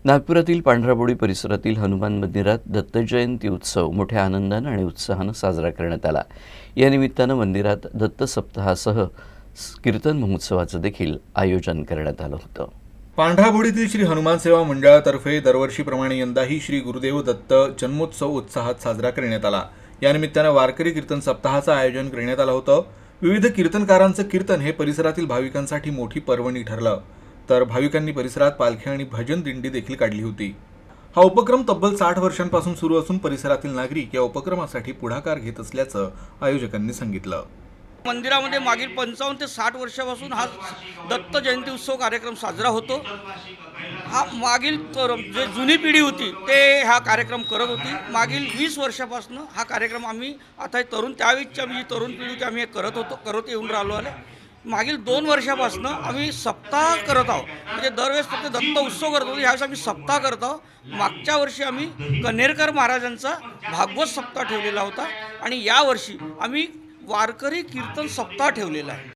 नागपुरातील पांढराबोडी परिसरातील हनुमान मंदिरात दत्त जयंती उत्सव मोठ्या आनंदानं आणि उत्साहानं साजरा करण्यात आला। या निमित्तानं मंदिरात दत्त सप्ताहासह कीर्तन महोत्सवाचं देखील आयोजन करण्यात आलं होतं। पांढराबोडीतील श्री हनुमान सेवा मंडळातर्फे दरवर्षीप्रमाणे यंदाही श्री गुरुदेव दत्त जन्मोत्सव उत्साहात साजरा करण्यात आला। या निमित्तानं वारकरी कीर्तन सप्ताहाचं आयोजन करण्यात आलं होतं। विविध कीर्तनकारांचं कीर्तन हे परिसरातील भाविकांसाठी मोठी पर्वणी ठरलं, तर भाविकांनी परिसरात पालखी आणि भजन दिंडी देखील काढली होती। हा उपक्रम तब्बल 60 वर्षांपासून सुरू असून परिसरातील नागरिक या उपक्रमासाठी पुढाकार घेत असल्याचं आयोजकांनी सांगितलं। मंदिरामध्ये मागील 55 ते 60 वर्षापासून हा दत्त जयंती उत्सव कार्यक्रम साजरा होतो। हा मागील जे जुनी पिढी होती ते हा कार्यक्रम करत होती। मागील 20 वर्षापासून हा कार्यक्रम आम्ही आता तरुण त्यावेळीची आम्ही जी तरुण पिढी होती आम्ही करत येऊन राहिलो आहे। मागील 2 वर्षापासून आम्ही सप्ताह करत आहोत, म्हणजे दरवेळेस फक्त दत्त उत्सव करत होतो, यावेळेस आम्ही सप्ताह करत आहोत। मागच्या वर्षी आम्ही कन्हेरकर महाराजांचा भागवत सप्ताह ठेवलेला होता आणि यावर्षी आम्ही वारकरी कीर्तन सप्ताह ठेवलेला आहे।